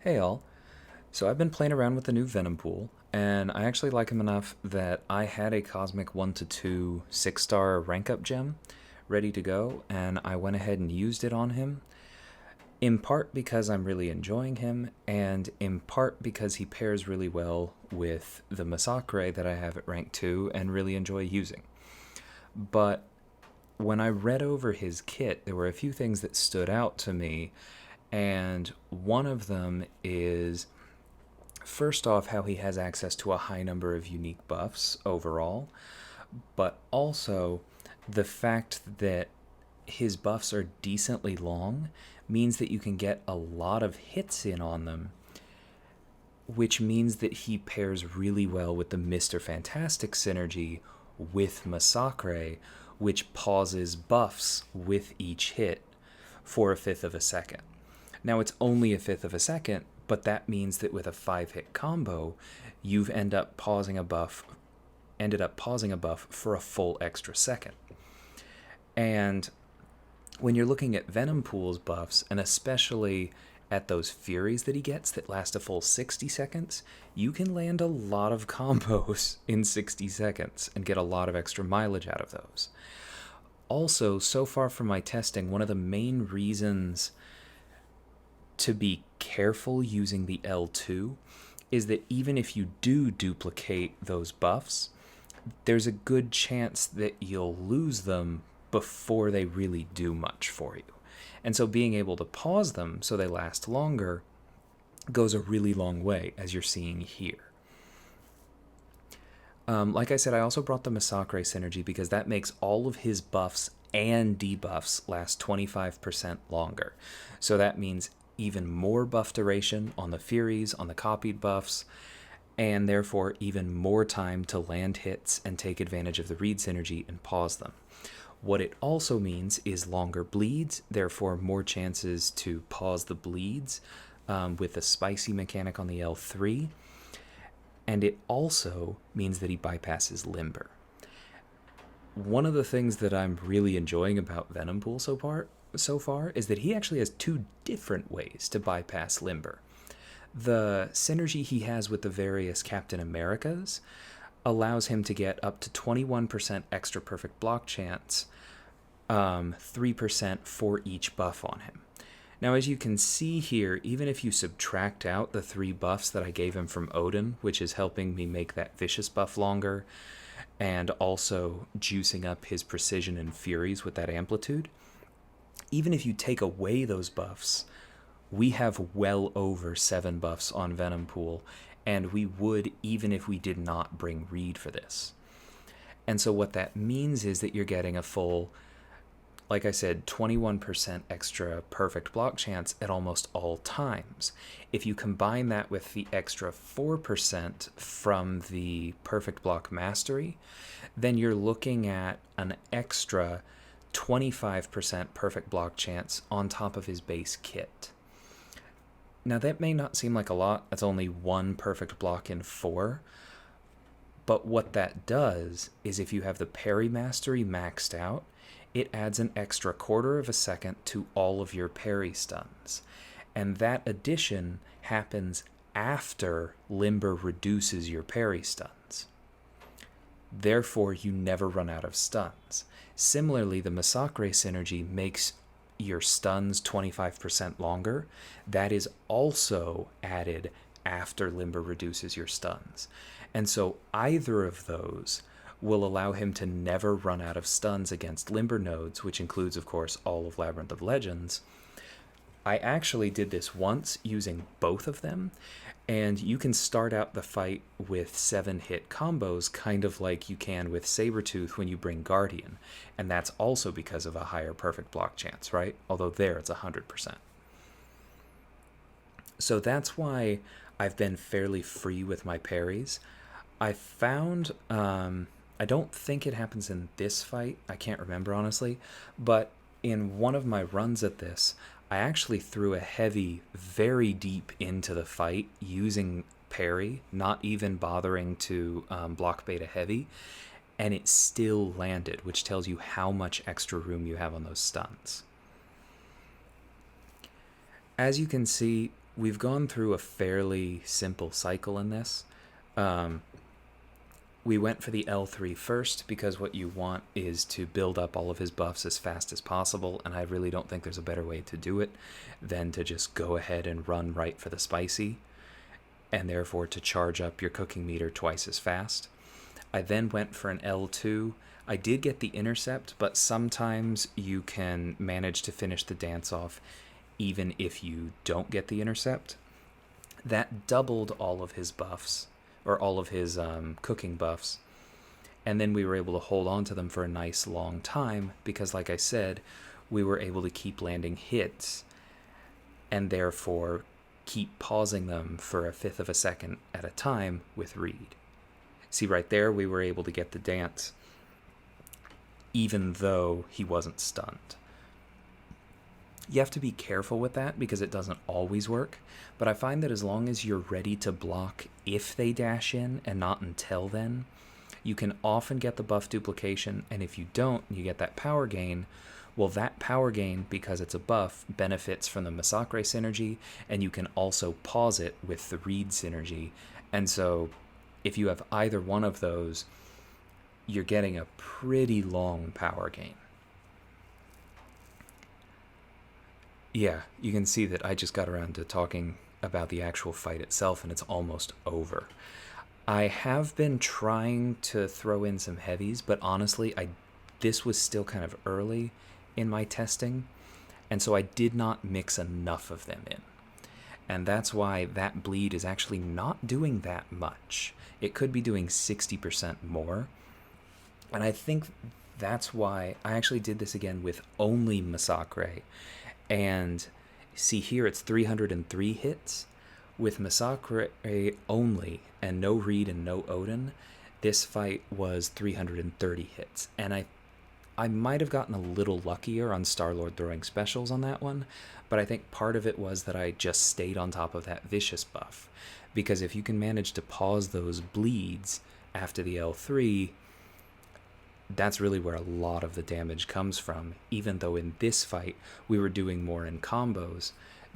Hey all. So I've been playing around with the new Venompool, and I actually like him enough that I had a Cosmic 1 to 2 6-star rank up gem ready to go, and I went ahead and used it on him, in part because I'm really enjoying him, and in part because he pairs really well with the Massacre that I have at rank 2 and really enjoy using. But when I read over his kit, there were a few things that stood out to me, and one of them is first off, how he has access to a high number of unique buffs overall, but also the fact that his buffs are decently long means that you can get a lot of hits in on them, which means that he pairs really well with the Mr. Fantastic synergy with Massacre, which pauses buffs with each hit for a fifth of a second. Now, it's only a fifth of a second, but that means that with a 5-hit combo, you've ended up pausing a buff for a full extra second. And when you're looking at Venompool's buffs, and especially at those Furies that he gets that last a full 60 seconds, you can land a lot of combos in 60 seconds and get a lot of extra mileage out of those. Also, so far from my testing, one of the main reasons to be careful using the L2 is that even if you do duplicate those buffs, there's a good chance that you'll lose them before they really do much for you. And so being able to pause them so they last longer goes a really long way, as you're seeing here. Like I said, I also brought the Massacre synergy because that makes all of his buffs and debuffs last 25% longer. So that means even more buff duration on the Furies, on the copied buffs, and therefore even more time to land hits and take advantage of the Reed synergy and pause them. What it also means is longer bleeds, therefore more chances to pause the bleeds with the spicy mechanic on the L3, and it also means that he bypasses Limber. One of the things that I'm really enjoying about Venompool so far is that he actually has two different ways to bypass Limber. The synergy he has with the various Captain Americas allows him to get up to 21% extra perfect block chance, 3% for each buff on him. Now, as you can see here, even if you subtract out the 3 buffs that I gave him from Odin, which is helping me make that vicious buff longer, and also juicing up his precision and furies with that amplitude, even if you take away those buffs, we have well over 7 buffs on Venompool, and we would even if we did not bring Reed for this. And so what that means is that you're getting a full, like I said, 21% extra perfect block chance at almost all times. If you combine that with the extra 4% from the perfect block mastery, then you're looking at an extra 25% perfect block chance on top of his base kit. Now, that may not seem like a lot. That's only 1 perfect block in 4. But what that does is if you have the parry mastery maxed out, it adds an extra quarter of a second to all of your parry stuns. And that addition happens after Limber reduces your parry stuns. Therefore, you never run out of stuns. Similarly, the Massacre synergy makes your stuns 25% longer. That is also added after Limber reduces your stuns. And so either of those will allow him to never run out of stuns against Limber nodes, which includes, of course, all of Labyrinth of Legends. I actually did this once using both of them, and you can start out the fight with 7-hit combos, kind of like you can with Sabretooth when you bring Guardian, and that's also because of a higher perfect block chance, right? Although there it's 100%. So that's why I've been fairly free with my parries. I found, I don't think it happens in this fight, I can't remember honestly, but in one of my runs at this, I actually threw a heavy very deep into the fight using parry, not even bothering to block beta heavy, and it still landed, which tells you how much extra room you have on those stuns. As you can see, we've gone through a fairly simple cycle in this. Um, we went for the L3 first because what you want is to build up all of his buffs as fast as possible, and I really don't think there's a better way to do it than to just go ahead and run right for the spicy, and therefore to charge up your cooking meter twice as fast. I then went for an L2. I did get the intercept, but sometimes you can manage to finish the dance off even if you don't get the intercept. That doubled all of his buffs, or all of his cooking buffs, and then we were able to hold on to them for a nice long time because, like I said, we were able to keep landing hits and therefore keep pausing them for a fifth of a second at a time with Reed. See, right there, we were able to get the dance even though he wasn't stunned. You have to be careful with that because it doesn't always work, but I find that as long as you're ready to block if they dash in and not until then, you can often get the buff duplication, and if you don't, you get that power gain. Well, that power gain, because it's a buff, benefits from the Massacre synergy, and you can also pause it with the Reed synergy. And so, if you have either one of those, you're getting a pretty long power gain. Yeah, you can see that I just got around to talking about the actual fight itself, and it's almost over. I have been trying to throw in some heavies, but honestly, this was still kind of early in my testing, and so I did not mix enough of them in. And that's why that bleed is actually not doing that much. It could be doing 60% more. And I think that's why I actually did this again with only Massacre. And see here, it's 303 hits. With Massacre only, and no Reed and no Odin, this fight was 330 hits. And I might have gotten a little luckier on Star-Lord throwing specials on that one, but I think part of it was that I just stayed on top of that vicious buff. Because if you can manage to pause those bleeds after the L3, that's really where a lot of the damage comes from, even though in this fight we were doing more in combos,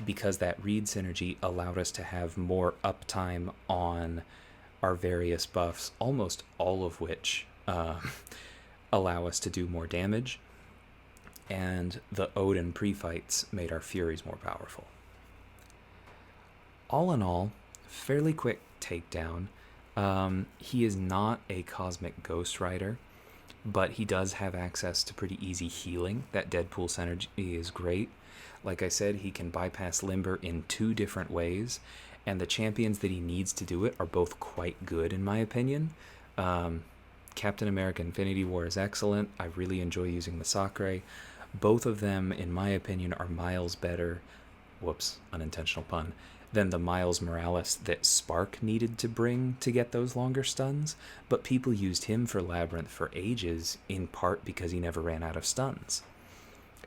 because that Reed synergy allowed us to have more uptime on our various buffs, almost all of which allow us to do more damage, and the Odin pre-fights made our Furies more powerful. All in all, fairly quick takedown. He is not a Cosmic Ghost Rider, but he does have access to pretty easy healing. That Deadpool synergy is great. Like I said, he can bypass Limber in 2 different ways, and the champions that he needs to do it are both quite good, in my opinion. Captain America Infinity War is excellent. I really enjoy using Massacre. Both of them, in my opinion, are miles better, whoops, unintentional pun, than the Miles Morales that Spark needed to bring to get those longer stuns, but people used him for Labyrinth for ages, in part because he never ran out of stuns.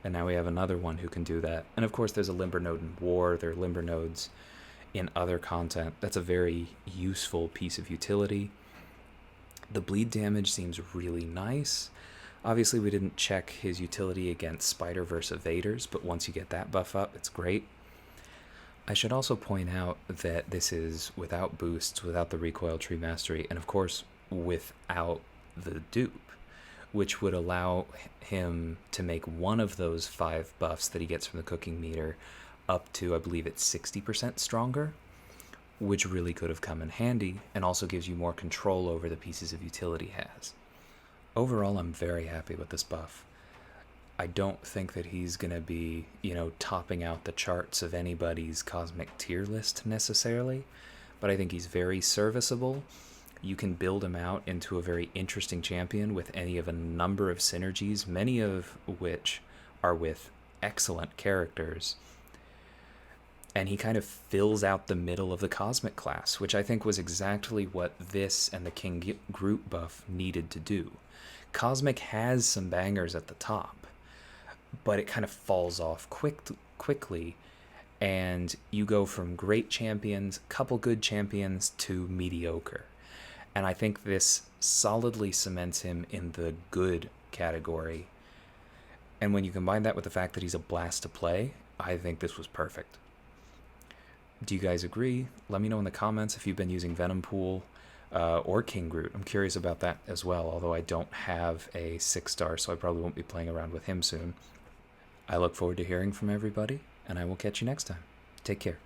And now we have another one who can do that. And of course there's a Limber node in War, there are Limber nodes in other content. That's a very useful piece of utility. The bleed damage seems really nice. Obviously we didn't check his utility against Spider-Verse evaders, but once you get that buff up, it's great. I should also point out that this is without boosts, without the recoil tree mastery, and of course without the dupe, which would allow him to make one of those 5 buffs that he gets from the cooking meter up to, I believe it's 60% stronger, which really could have come in handy, and also gives you more control over the pieces of utility he has. Overall, I'm very happy with this buff. I don't think that he's going to be, topping out the charts of anybody's cosmic tier list necessarily, but I think he's very serviceable. You can build him out into a very interesting champion with any of a number of synergies, many of which are with excellent characters. And he kind of fills out the middle of the cosmic class, which I think was exactly what this and the King Groot buff needed to do. Cosmic has some bangers at the top, but it kind of falls off quickly, and you go from great champions, couple good champions, to mediocre. And I think this solidly cements him in the good category. And when you combine that with the fact that he's a blast to play, I think this was perfect. Do you guys agree? Let me know in the comments if you've been using Venompool or King Groot. I'm curious about that as well, although I don't have a 6-star, so I probably won't be playing around with him soon. I look forward to hearing from everybody, and I will catch you next time. Take care.